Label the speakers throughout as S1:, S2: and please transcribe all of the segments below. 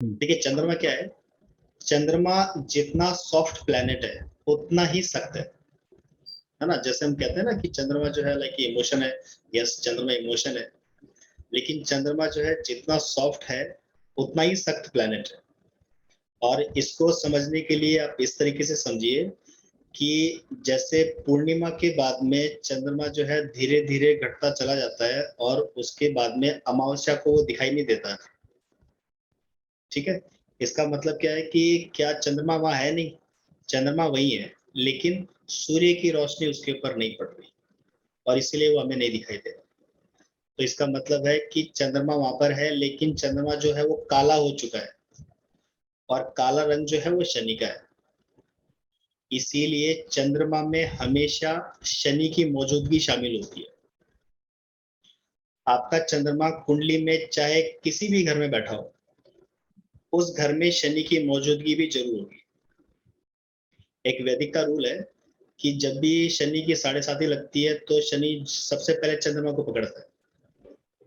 S1: देखिए चंद्रमा क्या है, चंद्रमा जितना सॉफ्ट प्लेनेट है उतना ही सख्त है ना। जैसे हम कहते हैं ना कि चंद्रमा जो है लाइक इमोशन है। यस, चंद्रमा इमोशन है, लेकिन चंद्रमा जो है जितना सॉफ्ट है उतना ही सख्त प्लेनेट है। और इसको समझने के लिए आप इस तरीके से समझिए कि जैसे पूर्णिमा के बाद में चंद्रमा जो है धीरे धीरे घटता चला जाता है और उसके बाद में अमावस्या को वो दिखाई नहीं देता है। ठीक है, इसका मतलब क्या है कि क्या चंद्रमा वहां है? नहीं, चंद्रमा वही है, लेकिन सूर्य की रोशनी उसके ऊपर नहीं पड़ रही और इसीलिए वो हमें नहीं दिखाई दे रहा। तो इसका मतलब है कि चंद्रमा वहां पर है, लेकिन चंद्रमा जो है वो काला हो चुका है और काला रंग जो है वो शनि का है। इसीलिए चंद्रमा में हमेशा शनि की मौजूदगी शामिल होती है। आपका चंद्रमा कुंडली में चाहे किसी भी घर में बैठा हो, उस घर में शनि की मौजूदगी भी जरूर होगी। एक वैदिक का रूल है कि जब भी शनि की साढ़े साथी लगती है तो शनि सबसे पहले चंद्रमा को पकड़ता है।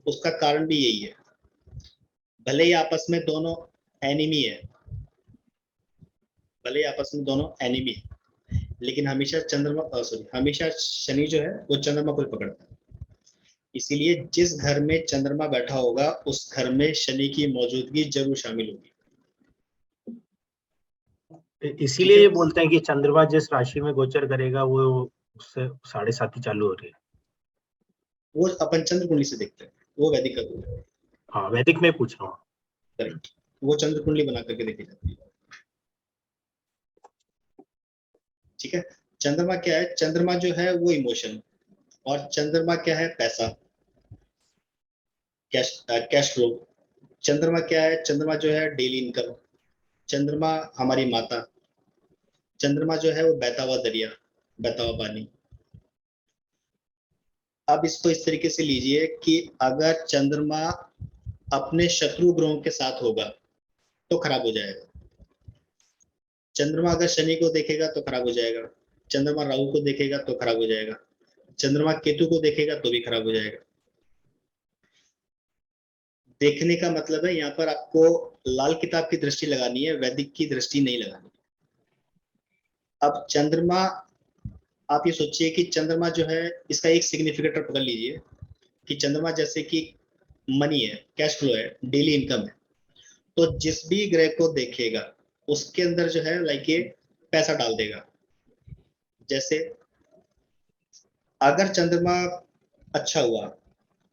S1: उसका कारण भी यही है, भले ही आपस में दोनों एनिमी है, भले ही आपस में दोनों एनिमी है, लेकिन हमेशा चंद्रमा सॉरी हमेशा शनि जो है वो चंद्रमा को ही पकड़ता है। इसीलिए जिस घर में चंद्रमा बैठा होगा उस घर में शनि की मौजूदगी जरूर शामिल होगी। ठीक
S2: इसीलिए
S1: है,
S2: ये बोलते हैं कि चंद्रमा जिस राशि में गोचर करेगा वो उससे साढ़े साथी चालू हो रही है।
S1: वो अपन चंद्र कुंडली से देखते हैं, वो वैदिक का रूल है।
S2: हाँ, वैदिक में पूछ रहा हूँ।
S1: करेक्ट, वो चंद्र कुंडली बना करके देखी जाती है। ठीक है, चंद्रमा क्या है? चंद्रमा जो है वो इमोशन, और चंद्रमा क्या है? पैसा, कैश, कैश फ्लो। चंद्रमा क्या है? चंद्रमा जो है डेली इनकम। चंद्रमा हमारी माता। चंद्रमा जो है वो बहता हुआ दरिया, बहता हुआ पानी। अब इसको इस तरीके से लीजिए कि अगर चंद्रमा अपने शत्रु ग्रहों के साथ होगा तो खराब हो जाएगा। चंद्रमा अगर शनि को देखेगा तो खराब हो जाएगा। चंद्रमा राहु को देखेगा तो खराब हो जाएगा। चंद्रमा केतु को देखेगा तो भी खराब हो जाएगा। देखने का मतलब है यहाँ पर आपको लाल किताब की दृष्टि लगानी है, वैदिक की दृष्टि नहीं लगानी। अब चंद्रमा, आप ये सोचिए कि चंद्रमा जो है इसका एक सिग्निफिकेटर पकड़ लीजिए कि चंद्रमा जैसे कि मनी है, कैश फ्लो है, डेली इनकम है। तो जिस भी ग्रह को देखेगा उसके अंदर जो है लाइक ये पैसा डाल देगा। जैसे अगर चंद्रमा अच्छा हुआ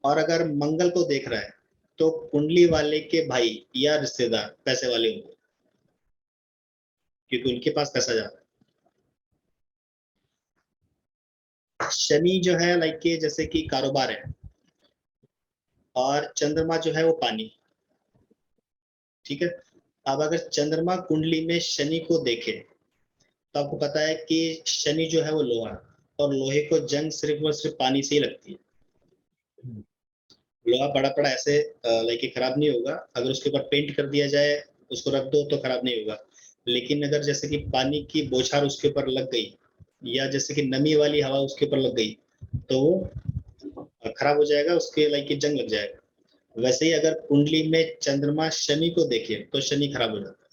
S1: और अगर मंगल को देख रहा है तो कुंडली वाले के भाई या रिश्तेदार पैसे वाले होंगे, क्योंकि उनके पास पैसा जाता है। शनि जो है लाइक के जैसे कि कारोबार है, और चंद्रमा जो है वो पानी। ठीक है, अब अगर चंद्रमा कुंडली में शनि को देखे तो आपको पता है कि शनि जो है वो लोहा, और लोहे को जंग सिर्फ और सिर्फ पानी से ही लगती है। लोहा पड़ा पड़ा ऐसे लाइक खराब नहीं होगा, अगर उसके ऊपर पेंट कर दिया जाए, उसको रख दो तो खराब नहीं होगा। लेकिन अगर जैसे कि पानी की बौछार उसके ऊपर लग गई, या जैसे कि नमी वाली हवा उसके ऊपर लग गई, तो वो खराब हो जाएगा, उसके लाइक जंग लग जाएगा। वैसे ही अगर कुंडली में चंद्रमा शनि को देखे तो शनि खराब हो जाता है।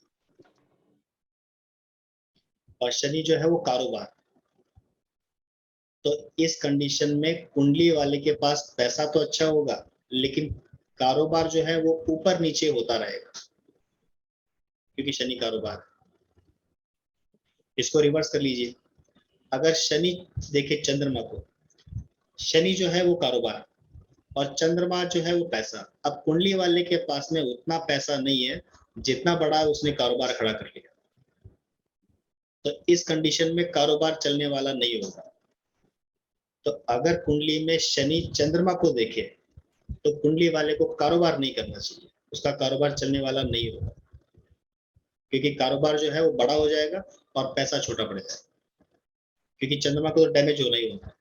S1: और शनि जो है वो कारोबार। तो इस कंडीशन में कुंडली वाले के पास पैसा तो अच्छा होगा, लेकिन कारोबार जो है वो ऊपर नीचे होता रहेगा, क्योंकि शनि कारोबार। इसको रिवर्स कर लीजिए, अगर शनि देखे चंद्रमा को, शनि जो है वो कारोबार और चंद्रमा जो है वो पैसा। अब कुंडली वाले के पास में उतना पैसा नहीं है जितना बड़ा उसने कारोबार खड़ा कर लिया, तो इस कंडीशन में कारोबार चलने वाला नहीं होगा। तो अगर कुंडली में शनि चंद्रमा को देखे तो कुंडली वाले को कारोबार नहीं करना चाहिए, उसका कारोबार चलने वाला नहीं होगा, क्योंकि कारोबार जो है वो बड़ा हो जाएगा और पैसा छोटा पड़ जाएगा, क्योंकि चंद्रमा को तो डैमेज होना ही होता है।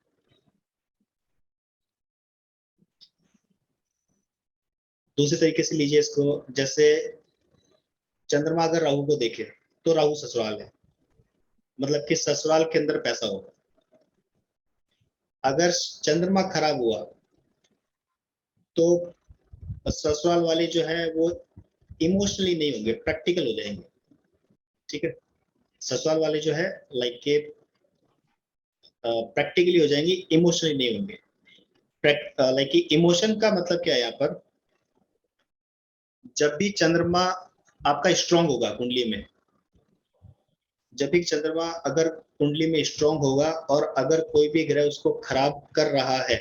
S1: दूसरे तरीके से लीजिए इसको, जैसे चंद्रमा अगर राहु को देखे तो राहु ससुराल है, मतलब कि ससुराल के अंदर पैसा होगा। अगर चंद्रमा खराब हुआ तो ससुराल वाली जो है वो इमोशनली नहीं होंगे, प्रैक्टिकल हो जाएंगे। ठीक है, ससुराल वाले जो है लाइक के प्रैक्टिकली हो जाएंगे, इमोशनली नहीं होंगे। लाइक कि इमोशन का मतलब क्या है यहाँ पर, जब भी चंद्रमा आपका स्ट्रांग होगा कुंडली में, जब भी चंद्रमा अगर कुंडली में स्ट्रांग होगा और अगर कोई भी ग्रह उसको खराब कर रहा है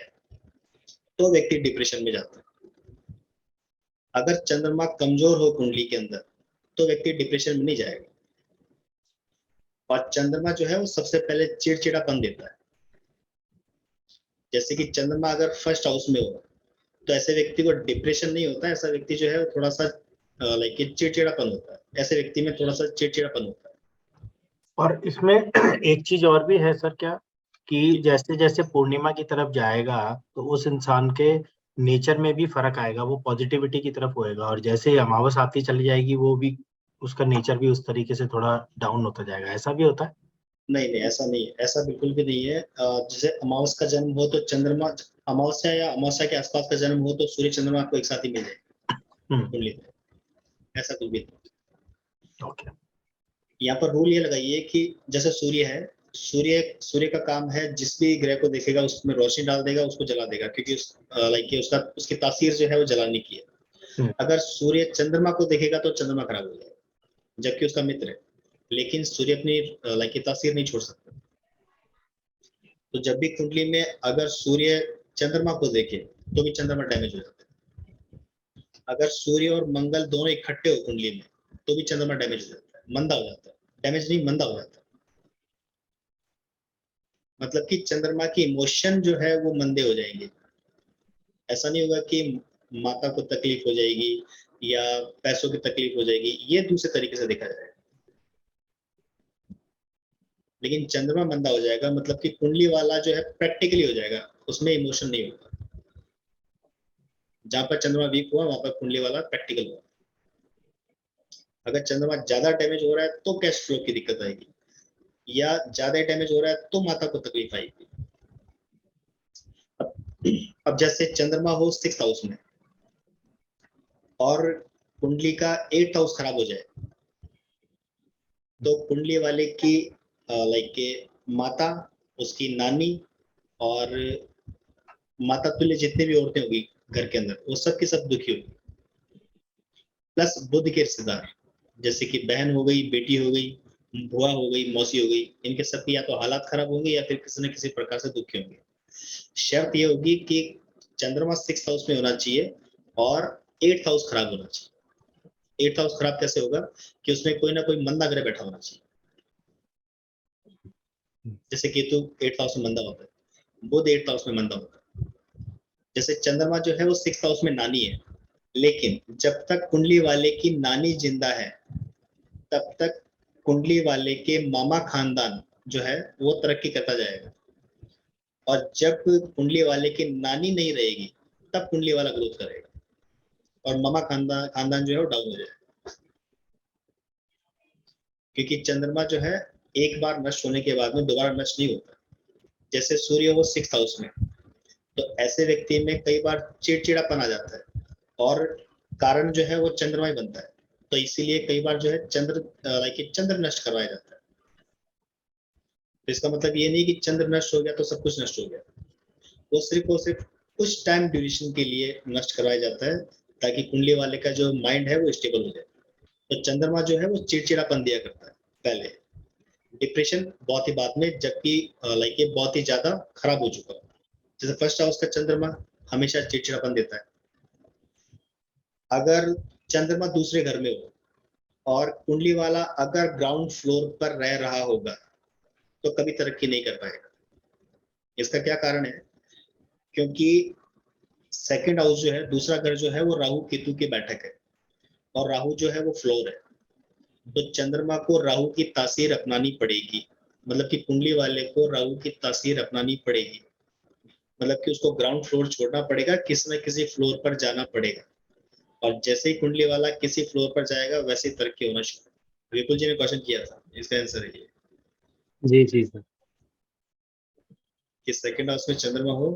S1: तो व्यक्ति डिप्रेशन में जाता है। अगर चंद्रमा कमजोर हो कुंडली के अंदर तो व्यक्ति डिप्रेशन में नहीं जाएगा। और चंद्रमा जो है वो सबसे पहले चिड़चिड़ापन देता है। जैसे कि चंद्रमा अगर फर्स्ट हाउस में हो तो ऐसे व्यक्ति को डिप्रेशन नहीं होता है, ऐसा व्यक्ति जो है थोड़ा सा लाइक चिड़चिड़ापन होता है, ऐसे व्यक्ति में थोड़ा सा चिड़चिड़ापन होता है।
S2: और इसमें एक चीज और भी है सर क्या, कि जैसे जैसे पूर्णिमा की तरफ जाएगा तो उस इंसान के नेचर में भी फर्क आएगा, वो पॉजिटिविटी की तरफ होएगा, और जैसे ही अमावस आती चली जाएगी वो भी उसका नेचर भी उस तरीके से थोड़ा डाउन होता जाएगा। ऐसा भी होता है?
S1: नहीं नहीं, ऐसा नहीं है, ऐसा बिल्कुल भी नहीं है। जैसे अमावस का जन्म हो तो चंद्रमा, अमावस्या या अमावस्या के आसपास का जन्म हो तो सूर्य चंद्रमा आपको एक साथ ही मिल जाएगा कुंडली में, ऐसा कुछ भी नहीं।
S2: ओके।
S1: यहाँ पर रूल ये लगाइए कि जैसे सूर्य है, सूर्य सूर्य का काम है जिस भी ग्रह को देखेगा उसमें रोशनी डाल देगा, उसको जला देगा, क्योंकि लाइक उसका उसकी तासीर जो है वो जलाने की है। अगर सूर्य चंद्रमा को देखेगा तो चंद्रमा खराब हो जाएगा, जबकि उसका मित्र है, लेकिन सूर्य अपनी लाइक की तासीर नहीं छोड़ सकता। तो जब भी कुंडली में अगर सूर्य चंद्रमा को देखे तो भी चंद्रमा डैमेज हो जाता है। अगर सूर्य और मंगल दोनों इकट्ठे हो कुंडली में तो भी चंद्रमा डैमेज हो जाता है, मंदा हो जाता है, डैमेज नहीं मंदा हो जाता है। मतलब कि चंद्रमा की इमोशन जो है वो मंदे हो जाएंगे। ऐसा नहीं होगा कि माता को तकलीफ हो जाएगी या पैसों की तकलीफ हो जाएगी, ये दूसरे तरीके से देखा जाएगा। लेकिन चंद्रमा मंदा हो जाएगा मतलब कि कुंडली वाला जो है प्रैक्टिकली हो जाएगा, उसमें इमोशन नहीं होगा। जहां पर चंद्रमा वीक हुआ वहां पर कुंडली वाला प्रैक्टिकल हुआ। अगर चंद्रमा ज्यादा डैमेज हो रहा है तो कैश फ्लो की दिक्कत आएगी, या ज्यादा डैमेज हो रहा है तो माता को तकलीफ आएगी। अब जैसे चंद्रमा हो 6th हाउस में और कुंडली का 8th हाउस खराब हो जाए तो कुंडली वाले की लाइक के माता, उसकी नानी और माता तुल्य जितने भी औरतें होगी घर के अंदर वो सब की सब दुखी होगी। प्लस बुद्ध के रिश्तेदार जैसे कि बहन हो गई, बेटी हो गई, बुआ हो गई, मौसी हो गई, इनके सबकी या तो हालात खराब होंगे या फिर किसी न किसी प्रकार से दुखी होंगे। शर्त ये होगी कि चंद्रमा 6th हाउस में होना चाहिए और 8th हाउस खराब होना चाहिए। 8th हाउस खराब कैसे होगा कि उसमें कोई ना कोई मंदा ग्रह बैठा होना चाहिए। जैसे केतु 8th हाउस में मंदा होता है, बुध 8th हाउस में मंदा होता है। जैसे चंद्रमा जो है वो 6th हाउस में नानी है, लेकिन जब तक कुंडली वाले की नानी जिंदा है तब तक कुंडली वाले के मामा खानदान जो है वो तरक्की करता जाएगा, और जब कुंडली वाले की नानी नहीं रहेगी तब कुंडली वाला ग्रोथ करेगा और मामा खानदान खानदान जो है वो डाउन हो जाएगा। क्योंकि चंद्रमा जो है एक बार नष्ट होने के बाद में दोबारा नष्ट नहीं होता। जैसे सूर्य हो 6th हाउस में तो ऐसे व्यक्ति में कई बार चिड़चिड़ापन आ जाता है और कारण जो है वो चंद्रमा ही बनता है। तो इसीलिए कई बार जो है चंद्र नष्ट करवाया जाता है। तो इसका मतलब ये नहीं कि चंद्र नष्ट हो गया तो सब कुछ नष्ट हो गया, वो सिर्फ कुछ टाइम ड्यूरेशन के लिए नष्ट करवाया जाता है ताकि कुंडली वाले का जो माइंड है वो स्टेबल हो जाए। तो चंद्रमा जो है वो चिड़चिड़ापन दिया करता है पहले, डिप्रेशन बहुत ही बाद में, जबकि लाइक ये बहुत ही ज्यादा खराब हो चुका है। जैसे फर्स्ट हाउस का चंद्रमा हमेशा चिड़चिड़ापन देता है। अगर चंद्रमा दूसरे घर में हो और कुंडली वाला अगर ग्राउंड फ्लोर पर रह रहा होगा तो कभी तरक्की नहीं कर पाएगा। इसका क्या कारण है, क्योंकि सेकंड हाउस जो है, दूसरा घर जो है वो राहु केतु की बैठक है और राहु जो है वो फ्लोर है। तो चंद्रमा को राहु की तासीर अपनानी पड़ेगी, मतलब कि कुंडली वाले को राहु की तासीर अपनानी पड़ेगी, मतलब कि उसको ग्राउंड फ्लोर छोड़ना पड़ेगा, किसी न किसी फ्लोर पर जाना पड़ेगा। और जैसे ही कुंडली वाला किसी फ्लोर पर जाएगा वैसे ही तरक्की होना शुरू। विपुल जी ने क्वेश्चन किया था, इसका आंसर है ये
S2: जी जी सर।
S1: कि सेकंड हाउस में चंद्रमा हो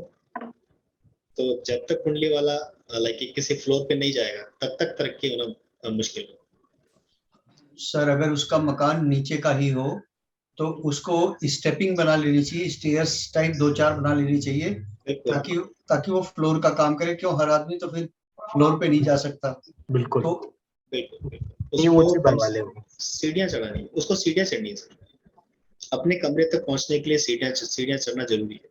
S1: तो जब तक कुंडली वाला लाइक किसी फ्लोर पे नहीं जाएगा तब तक तरक्की होना मुश्किल हो।
S3: सर अगर उसका मकान नीचे का ही हो तो उसको स्टेपिंग बना लेनी चाहिए, स्टेयर्स टाइप 2-4 बना लेनी चाहिए,
S1: बिल्कुल
S3: ताकि ताकि वो फ्लोर का काम करे। क्यों, हर आदमी तो फिर फ्लोर पे नहीं जा सकता।
S2: बिल्कुल
S3: तो
S1: बिल्कुल बिल्कुल।
S2: नहीं,
S1: उसको
S2: ऊंची
S1: कम
S2: बनवा ले वो।
S1: सीढ़ियां चढ़ानी है, उसको सीढ़ियां चढ़नी है सर। अपने कमरे तक पहुंचने के लिए सीढ़ियां चढ़ना जरूरी है।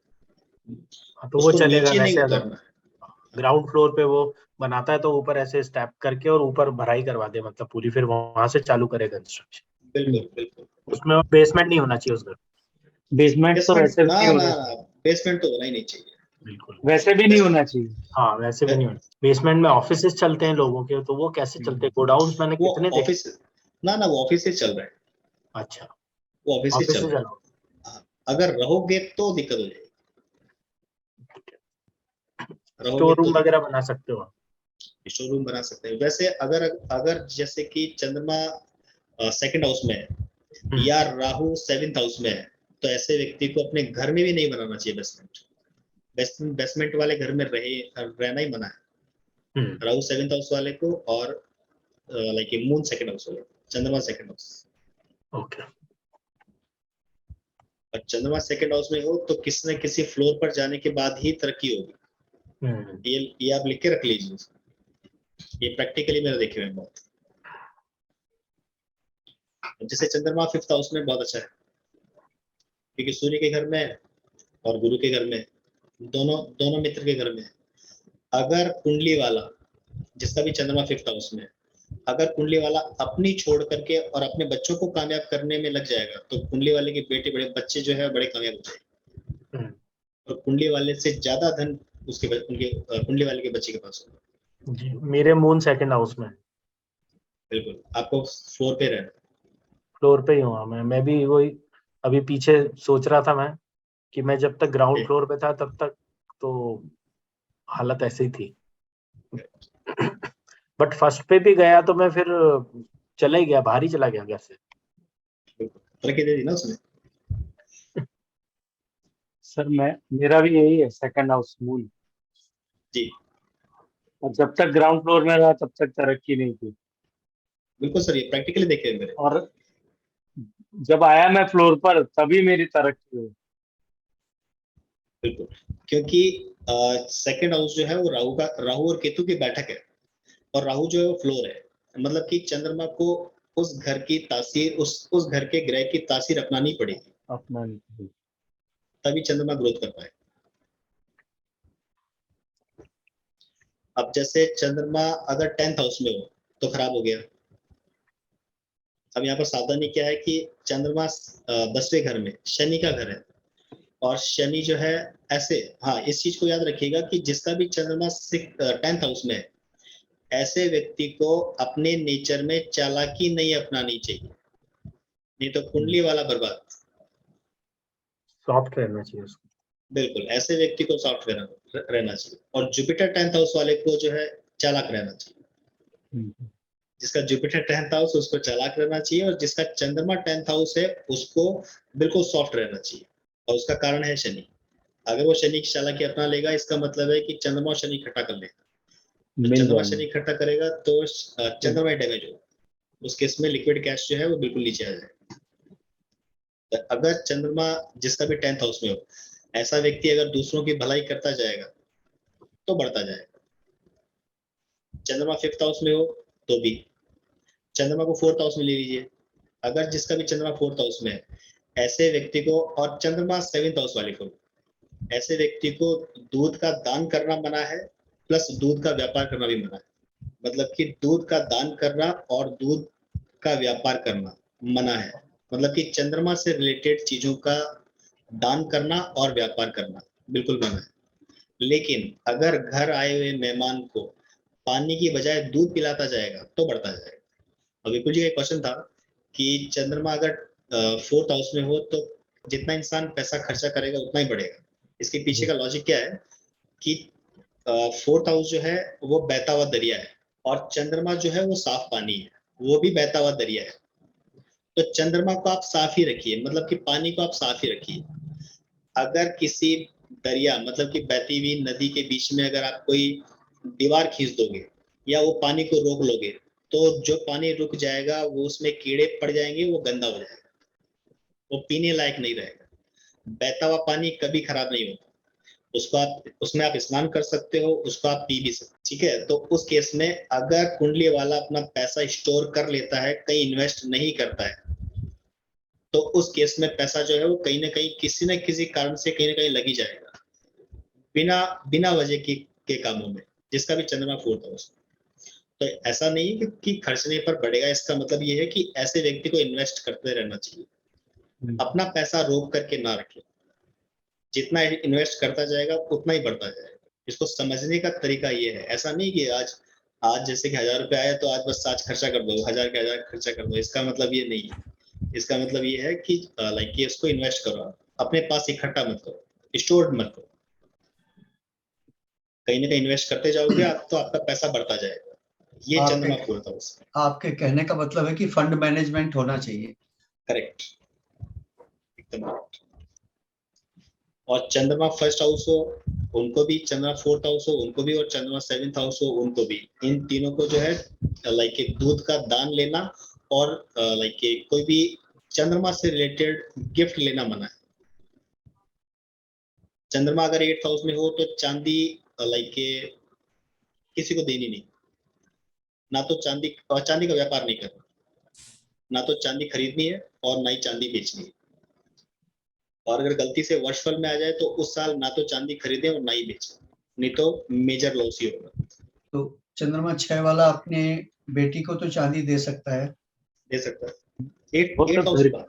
S2: हाँ, तो वो
S1: उसको
S2: चलेगा।
S1: नीचे नहीं
S2: वैसे अगर
S1: उतरना है।
S2: ग्राउंड फ्लोर पे वो बनाता है तो ऊपर ऐसे स्टेप करके और ऊपर भराई करवा दे, मतलब पूरी, फिर वहां से चालू करे कंस्ट्रक्शन।
S1: बिल्कुल बिल्कुल।
S2: उसमें बेसमेंट नहीं होना चाहिए उस घर।
S4: बेसमेंट तो
S1: बेसमेंट
S4: वैसे भी
S1: ना
S4: नहीं
S1: ना
S4: होना
S1: ना,
S4: चाहिए,
S1: बेसमेंट तो होना ही नहीं चाहिए।
S2: बिल्कुल।
S4: वैसे भी नहीं होना चाहिए।
S2: हाँ, वैसे भी नहीं होना। बेसमेंट में ऑफिसेस चलते हैं लोगों के, तो वो कैसे चलते हैं? गोडाउन्स मैंने
S1: वो
S2: कितने देखे।
S1: ऑफिस ना ना, वो ऑफिस से चल रहा है,
S2: अच्छा,
S1: वो ऑफिस से
S2: ऑफिस
S1: चल
S2: से
S1: रहा है।
S2: चलाओ।
S1: हाँ, अगर रहोगे तो दिक्कत हो जाएगी, रहोगे
S2: स्टोर
S1: तो
S2: रूम
S1: दिक्कत।
S2: वगैरह बना सकते हो आप।
S1: शोरूम बना सकते हैं वैसे। अगर अगर जैसे कि चंद्रमा सेकंड हाउस में है या राहु सेवेंथ हाउस में है, तो ऐसे व्यक्ति को अपने घर में भी नहीं बनाना चाहिए बेसमेंट। बेसमेंट वाले घर में रहना ही मना है, राहु सेवेंथ हाउस वाले को, और लाइक मून सेकंड हाउस वाले, चंद्रमा सेकंड हाउस।
S2: ओके।
S1: और चंद्रमा सेकंड हाउस में हो तो किसी न किसी फ्लोर पर जाने के बाद ही तरक्की होगी। ये आप लिख के रख लीजिए, ये प्रैक्टिकली मैंने देखे हुए बहुत। जैसे चंद्रमा फिफ्थ हाउस में बहुत अच्छा है, क्योंकि सूर्य के घर में है और गुरु के घर में, दोनों दोनों मित्र के घर में है। अगर कुंडली वाला, जिसका भी चंद्रमा फिफ्थ हाउस में है, अगर कुंडली वाला अपनी छोड़ करके और अपने बच्चों को कामयाब करने में लग जाएगा, तो कुंडली वाले के बेटे बड़े बच्चे जो है बड़े कामयाब हो जाएंगे, और कुंडली वाले से ज्यादा धन उसके उनके कुंडली वाले के बच्चे के पास होगा।
S2: जी, मेरे मून सेकंड हाउस में है।
S1: बिल्कुल, आपको फ्लोर पे रहना।
S2: फ्लोर पे ही हूँ मैं भी वही। अभी पीछे सोच रहा था मैं कि मैं जब तक ग्राउंड फ्लोर पे था तब तक तो हालत ऐसे ही थी। बट फर्स्ट पे भी गया तो मैं फिर चला ही गया, बाहर ही चला गया घर से।
S1: तरक्की दे दी ना उसने।
S4: सर मेरा भी यही है, सेकंड हाउस मून।
S1: जी
S4: और जब तक ग्राउंड फ्लोर में रहा तब तक तरक्की नहीं की,
S1: बिल्कुल सर, ये प्रैक्टिकली देखे मेरे।
S4: और जब आया मैं फ्लोर पर तभी मेरी तरक्की हुई।
S1: बिल्कुल, क्योंकि सेकंड हाउस जो है वो राहु और केतु की बैठक है, और राहु जो है वो फ्लोर है। मतलब कि चंद्रमा को उस घर की तासीर, उस घर के ग्रह की तासीर अपनानी पड़ेगी,
S4: अपना
S1: तभी चंद्रमा ग्रोथ कर पाए। अब जैसे चंद्रमा अगर 10th हाउस में हो तो खराब हो गया। अब यहाँ पर सावधानी क्या है कि चंद्रमा 10वें घर में, शनि का घर है, और शनि जो है ऐसे, हाँ इस चीज को याद रखिएगा कि जिसका भी चंद्रमा 10th हाउस में है, ऐसे व्यक्ति को अपने नेचर में चालाकी नहीं अपनानी चाहिए, नहीं तो कुंडली वाला बर्बाद।
S2: सॉफ्ट रहना चाहिए उसको।
S1: बिल्कुल, ऐसे व्यक्ति को सॉफ्ट रहना चाहिए। और जुपिटर 10th हाउस वाले को जो है चालाक रहना चाहिए। जिसका जुपिटर 10th हाउस, उसको चालाक रहना चाहिए, और जिसका चंद्रमा 10th हाउस है उसको बिल्कुल सॉफ्ट रहना चाहिए। और उसका कारण है शनि। अगर वो शनि की चालाकी अपना लेगा, इसका मतलब है कि चंद्रमा और शनि इकट्ठा कर लेगा। तो
S4: मिल
S1: चंद्रमा
S4: जाएंगे।
S1: शनि इकट्ठा करेगा तो चंद्रमा डैमेज होगा, उस केस में लिक्विड कैश जो है वो बिल्कुल नीचे आ जाएगा। तो अगर चंद्रमा जिसका भी 10th हाउस में हो, ऐसा व्यक्ति अगर दूसरों की भलाई करता जाएगा तो बढ़ता जाएगा। चंद्रमा 5th हाउस में हो तो भी, चंद्रमा को 4th हाउस में ले लीजिए, अगर जिसका भी चंद्रमा 4th हाउस में है, ऐसे व्यक्ति को, और चंद्रमा 7th हाउस वाले को, ऐसे व्यक्ति को दूध का दान करना मना है, प्लस दूध का व्यापार करना भी मना है। मतलब कि दूध का दान करना और दूध का व्यापार करना मना है। मतलब कि चंद्रमा से रिलेटेड चीजों का दान करना और व्यापार करना बिल्कुल मना है। लेकिन अगर घर आए हुए मेहमान को पानी की बजाय दूध पिलाता जाएगा तो बढ़ता जाएगा। अब विपुल जी का क्वेश्चन था कि चंद्रमा अगर 4th हाउस में हो तो जितना इंसान पैसा खर्चा करेगा उतना ही बढ़ेगा। इसके पीछे का लॉजिक क्या है कि 4th हाउस जो है वो बहता हुआ दरिया है, और चंद्रमा जो है वो साफ पानी है, वो भी बहता हुआ दरिया है। तो चंद्रमा को आप साफ ही रखिए, मतलब कि पानी को आप साफ ही रखिए। अगर किसी दरिया, मतलब कि बहती हुई नदी के बीच में अगर आप कोई दीवार खींच दोगे या वो पानी को रोक लोगे, तो जो पानी रुक जाएगा वो उसमें कीड़े पड़ जाएंगे, वो गंदा हो जाएगा, वो पीने लायक नहीं रहेगा। बहता हुआ पानी कभी खराब नहीं होता, उसको आप उसमें आप स्नान कर सकते हो, उसको आप पी भी सकते हो, ठीक है। तो उस केस में अगर कुंडली वाला अपना पैसा स्टोर कर लेता है, कहीं इन्वेस्ट नहीं करता है, तो उस केस में पैसा जो है वो कहीं ना कहीं किसी न किसी कारण से कहीं ना कहीं लग ही जाएगा, बिना बिना वजह के कामों में, जिसका भी चंद्रमा फोर्थ है उसमें। तो ऐसा नहीं है कि खर्चने पर बढ़ेगा, इसका मतलब ये है कि ऐसे व्यक्ति को इन्वेस्ट करते रहना चाहिए, अपना पैसा रोक करके ना रखे, जितना इन्वेस्ट करता जाएगा उतना ही बढ़ता जाएगा। इसको समझने का तरीका ये है, ऐसा नहीं कि आज जैसे कि 1000 रुपए आया तो आज बस आज खर्चा कर दो, 1000 के 1000 खर्चा कर दो, इसका मतलब ये नहीं है। इसका मतलब ये है कि लाइक कि इसको इन्वेस्ट करो, अपने पास इकट्ठा मत करो, स्टोर मत करो, कहीं ना कहीं इन्वेस्ट करते जाओगे आप तो आपका पैसा बढ़ता जाएगा। ये चंद्रमा फोर्थ हाउस।
S3: आपके कहने का मतलब है कि फंड मैनेजमेंट होना चाहिए।
S1: करेक्ट, एकदम करेक्ट। और चंद्रमा फर्स्ट हाउस हो उनको भी, चंद्रमा फोर्थ हाउस हो उनको भी, और चंद्रमा सेवेंथ हाउस हो उनको भी, इन तीनों को जो है लाइक दूध का दान लेना और लाइक कोई भी चंद्रमा से रिलेटेड गिफ्ट लेना मना है। चंद्रमा अगर 8th हाउस में हो तो चांदी लाइक किसी को देनी नहीं, ना तो चांदी का व्यापार नहीं करना, ना तो चांदी खरीदनी है और ना ही चांदी बेचनी है। और अगर गलती से वर्षफल में आ जाए तो उस साल ना तो चांदी खरीदे और ना ही बेचे, नहीं तो मेजर लॉस ही होगा।
S3: तो चंद्रमा 6 वाला अपने बेटी को तो चांदी दे सकता है,
S1: दे सकता है, 8 हाउस का,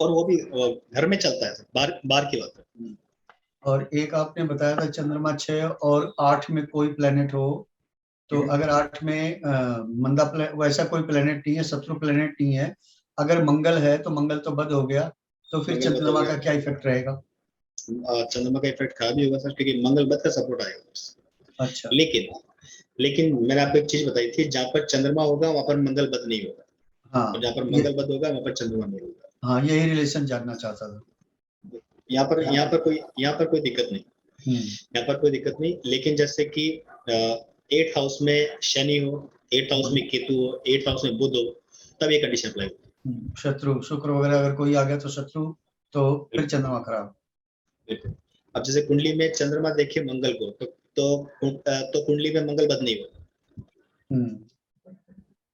S1: और वो भी घर में चलता है, बाहर की बात है।
S3: और एक आपने बताया था चंद्रमा 6 और 8 में कोई प्लेनेट हो, तो अगर 8 में मंदा वैसा कोई प्लेनेट नहीं है, शत्रु प्लेनेट नहीं है, अगर मंगल है तो मंगल तो बद हो गया, तो फिर चंद्रमा का क्या इफेक्ट रहेगा?
S1: चंद्रमा का इफेक्ट खराब ही होगा सर, क्योंकि मंगल बद का सपोर्ट आएगा।
S3: अच्छा,
S1: लेकिन मैंने आपको एक चीज बताई थी, जहाँ पर चंद्रमा होगा वहां पर मंगल बद नहीं होगा,
S3: हाँ,
S1: और जहाँ पर मंगल बद होगा वहां पर चंद्रमा नहीं होगा।
S3: हाँ, यही रिलेशन जानना चाहता था।
S1: यहाँ पर कोई दिक्कत नहीं, यहाँ पर कोई दिक्कत नहीं। लेकिन जैसे कि 8th हाउस में शनि हो, 8th हाउस में केतु हो, 8th हाउस में बुध हो, तब ये कंडीशन अप्लाई होगी।
S3: शत्रु शुक्र वगैरह अगर कोई आ गया तो शत्रु, तो फिर चंद्रमा खराब।
S1: अब जैसे कुंडली में चंद्रमा देखिए मंगल को, तो कुंडली में मंगल बद नहीं होगा,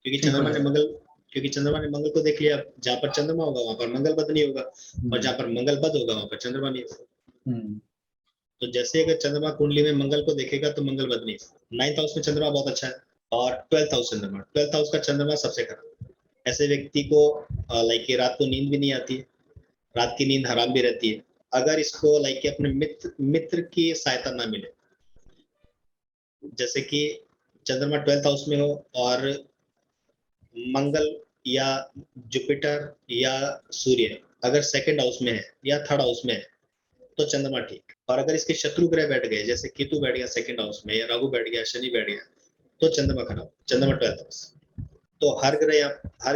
S1: क्योंकि चंद्रमा ने मंगल को देख लिया, जहाँ पर चंद्रमा होगा वहां पर मंगल बद नहीं होगा, और जहाँ पर मंगल बद होगा वहां पर चंद्रमा नहीं होगा। तो जैसे अगर चंद्रमा कुंडली में मंगल को देखेगा तो मंगल बद नहीं। 9th हाउस में चंद्रमा बहुत अच्छा है, और 12th हाउस का चंद्रमा सबसे खराब। ऐसे व्यक्ति को लाइक रात को नींद भी नहीं आती है, रात की नींद हराम भी रहती है, अगर इसको लाइक अपने मित्र की सहायता ना मिले। जैसे कि चंद्रमा 12th हाउस में हो और मंगल या जुपिटर या सूर्य अगर 2nd हाउस में है या 3rd हाउस में है तो चंद्रमा ठीक। और अगर इसके शत्रु ग्रह बैठ गए, जैसे केतु बैठ गया 2nd हाउस में, या राहु बैठ गया, शनि बैठ गया, तो चंद्रमा खराब, चंद्रमा 12th हाउस। तो हर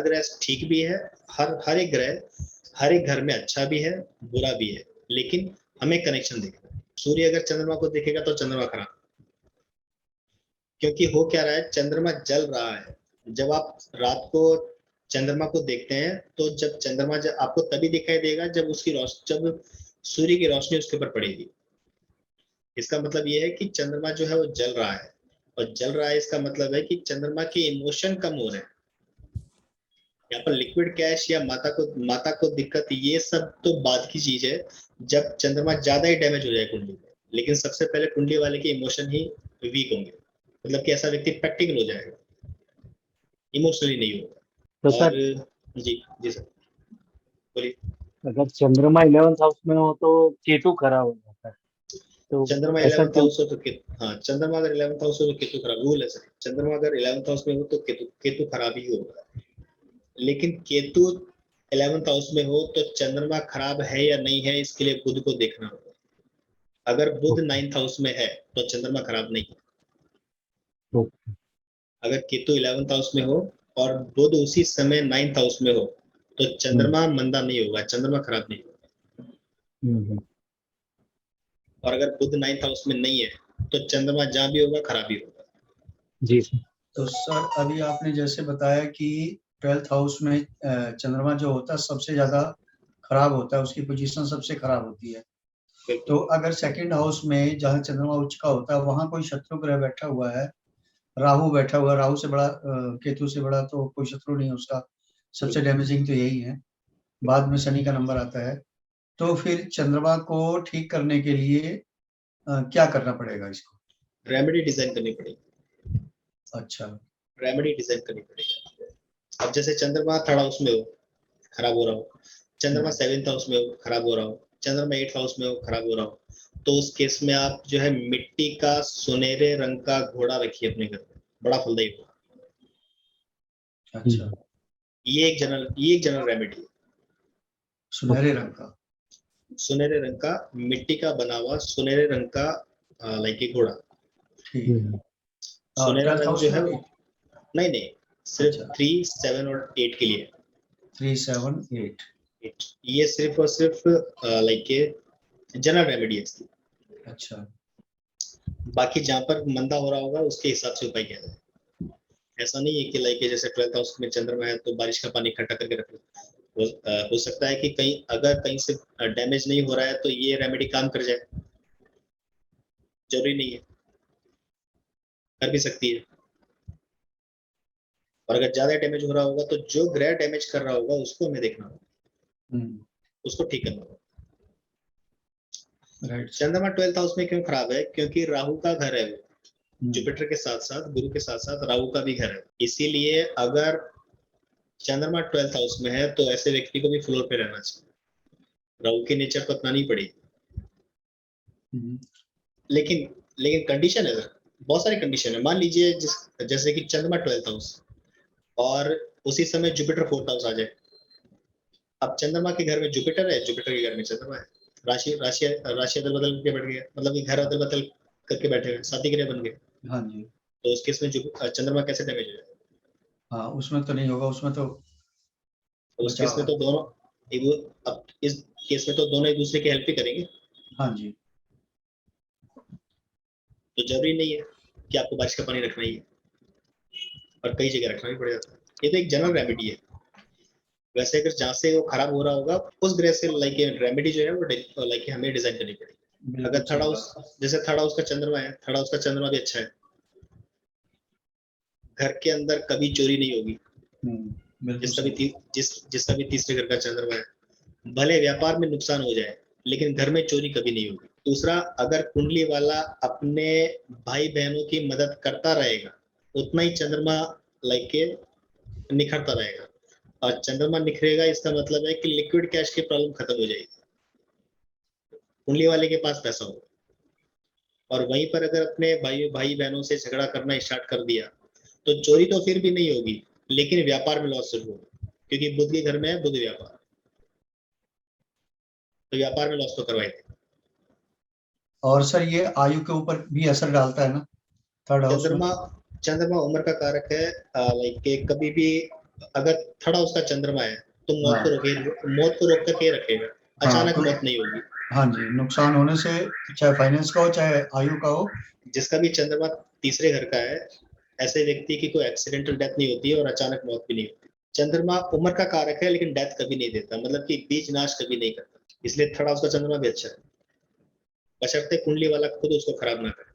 S1: ग्रह ठीक भी है, हर एक घर में अच्छा भी है, बुरा भी है, लेकिन हमें कनेक्शन देखना है। सूर्य अगर चंद्रमा को देखेगा तो चंद्रमा खराब, क्योंकि हो क्या रहा है, चंद्रमा जल रहा है। जब आप रात को चंद्रमा को देखते हैं तो जब चंद्रमा आपको तभी दिखाई देगा जब जब सूर्य की रोशनी उसके ऊपर पड़ेगी। इसका मतलब ये है कि चंद्रमा जो है वो जल रहा है, और जल रहा है इसका मतलब है कि चंद्रमा के इमोशन कम हो रहे हैं। यहाँ पर लिक्विड कैश या माता को दिक्कत, ये सब तो बाद की चीज है, जब चंद्रमा ज्यादा ही डैमेज हो जाए कुंडली में। लेकिन सबसे पहले कुंडली वाले के इमोशन ही वीक होंगे, मतलब कि ऐसा व्यक्ति प्रैक्टिकल हो जाएगा, इमोशनली नहीं होगा।
S4: तो
S1: और
S4: सर
S1: जी सर बोलिए।
S4: अगर चंद्रमा 11th हाउस में हो तो केतु खराब हो जाता है, तो
S1: चंद्रमा
S4: ऐसा
S1: 11th
S4: क्यों?
S1: हाउस हो तो चंद्रमा अगर 11th हाउस हो तो केतु खराब, रूल है सर। चंद्रमा अगर 11th हाउस में हो तो केतु खराब ही होगा। लेकिन केतु 11th हाउस में हो तो चंद्रमा खराब है या नहीं है, इसके लिए बुध को देखना होगा। अगर बुध 9th हाउस में है तो चंद्रमा खराब नहीं है। अगर केतु 11th हाउस में हो और बुध उसी समय 9th हाउस में हो तो चंद्रमा मंदा नहीं होगा, चंद्रमा खराब नहीं होगा। और अगर बुध 9th हाउस में नहीं है तो चंद्रमा जहां भी होगा खराब ही होगा।
S4: जी सर।
S3: तो सर अभी आपने जैसे बताया कि 12th हाउस में चंद्रमा जो होता है सबसे ज्यादा खराब होता है, उसकी पोजीशन सबसे खराब होती है। तो अगर सेकंड हाउस में जहाँ चंद्रमा उच्च का होता है वहां कोई शत्रु ग्रह बैठा हुआ है, राहु बैठा हुआ है, राहु से बड़ा केतु से बड़ा तो कोई शत्रु नहीं है उसका, सबसे डैमेजिंग तो यही है, बाद में शनि का नंबर आता है। तो फिर चंद्रमा को ठीक करने के लिए क्या करना पड़ेगा इसको?
S1: रेमेडी डिजाइन करनी पड़ेगी।
S3: अच्छा,
S1: रेमेडी डिजाइन करनी पड़ेगी। अब जैसे चंद्रमा 3rd हाउस में हो, खराब हो रहा हो, चंद्रमा 7th हाउस में हो, खराब हो रहा हो, चंद्रमा 8th हाउस में हो, खराब हो रहा हो, तो उस केस में आप जो है मिट्टी का सुनहरे रंग का घोड़ा रखिए अपने घर में, बड़ा फलदायी होगा।
S3: अच्छा,
S1: ये एक जनरल रेमेडी है।
S3: सुनहरे रंग का,
S1: सुनहरे रंग का मिट्टी का बना हुआ सुनहरे रंग का लाइक घोड़ा।
S3: ठीक है।
S1: सुनहरा
S3: 12th
S1: रंग
S3: हाउस
S1: जो है
S3: में भी?
S1: नहीं सिर्फ
S3: अच्छा।
S1: 3, 7 और 8 के लिए।
S3: 3, 7, 8।
S1: ये सिर्फ और सिर्फ लाइक जनरल रेमेडी है इसकी।
S3: अच्छा,
S1: बाकी जहाँ पर मंदा हो रहा होगा उसके हिसाब से उपाय किया जाए। ऐसा नहीं है कि लाइक जैसे 12th हाउस में चंद्रमा है तो बारिश का पानी इकट्ठा करके रख लो। हो सकता है कि कहीं से डैमेज नहीं हो रहा है तो ये रेमेडी काम कर जाए, जरूरी नहीं है, कर भी सकती है। और अगर ज्यादा डैमेज हो रहा होगा तो जो ग्रह डैमेज कर रहा होगा उसको हमें देखना होगा, उसको ठीक करना होगा।
S3: राइट।
S1: चंद्रमा 12th हाउस में क्यों खराब है? क्योंकि राहु का घर है वो, जुपिटर के साथ साथ गुरु के साथ साथ राहु का भी घर है। इसीलिए अगर चंद्रमा 12th हाउस में है तो ऐसे व्यक्ति को भी फ्लोर पे रहना चाहिए, राहु की नेचर को अपनानी पड़ेगी। लेकिन कंडीशन है, बहुत सारी कंडीशन है। मान लीजिए जैसे कि चंद्रमा 12th हाउस और उसी समय जुपिटर 4th हाउस आ जाए। अब चंद्रमा के घर में जुपिटर है, जुपिटर के घर में चंद्रमा है, राशि राशि राशि अदल बदल के बैठ गए, मतलब कि घर अदल बदल करके बैठे हुए, साथी ग्रह बन गए।
S3: हाँ जी।
S1: तो उस केस में चंद्रमा कैसे डैमेज हो जाए?
S3: हाँ, उसमें तो नहीं होगा, उसमें तो
S1: उस केस में तो दोनों अब इस केस में तो दोनों एक दूसरे की हेल्प ही करेंगे।
S3: हाँ जी।
S1: तो जरूरी नहीं है कि आपको बारिश का पानी रखना ही है, और कई जगह रखना भी पड़ जाता है। ये तो एक जनरल रेमेडी है। वैसे अगर जहाँ से वो खराब हो रहा होगा उस ग्रह से लाइक रेमेडी जो है वो लाइक हमें डिजाइन करनी पड़ेगी। अगर 3rd हाउस, जैसे 3rd हाउस का चंद्रमा है, 3rd हाउस का चंद्रमा भी अच्छा है, घर के अंदर कभी चोरी नहीं होगी। जिसका भी तीसरे घर का चंद्रमा है, भले व्यापार में नुकसान हो जाए लेकिन घर में चोरी कभी नहीं होगी। दूसरा, अगर कुंडली वाला अपने भाई बहनों की मदद करता रहेगा उतना ही चंद्रमा लाइक निखरता रहेगा। और चंद्रमा निखरेगा इसका मतलब है कि लिक्विड कैश की प्रॉब्लम खत्म हो जाएगी, कुंडली वाले के पास पैसा होगा। और वहीं पर अगर अपने भाई बहनों से झगड़ा करना स्टार्ट कर दिया तो चोरी तो फिर भी नहीं होगी लेकिन व्यापार में लॉस जरूर होगा, क्योंकि बुध के घर में है बुध व्यापार, तो व्यापार में लॉस तो करवाएंगे।
S3: और सर ये आयु के ऊपर भी असर डालता है ना 3rd हाउस में?
S1: चंद्रमा उम्र का कारक है। लाइक कभी भी अगर 3rd हाउस का चंद्रमा है तो मौत को रोक करके रखेगा, अचानक मौत नहीं होगी।
S3: हाँ जी, नुकसान होने से चाहे फाइनेंस का हो चाहे आयु का हो।
S1: जिसका भी चंद्रमा तीसरे घर का है ऐसे व्यक्ति की कोई एक्सीडेंटल डेथ नहीं होती है और अचानक मौत भी नहीं होती। चंद्रमा उम्र का कारक है लेकिन डेथ कभी नहीं देता, मतलब कि बीज नाश कभी नहीं करता। इसलिए 3rd हाउस का चंद्रमा भी अच्छा है, बशर्ते कुंडली वाला खुद उसको खराब ना करे।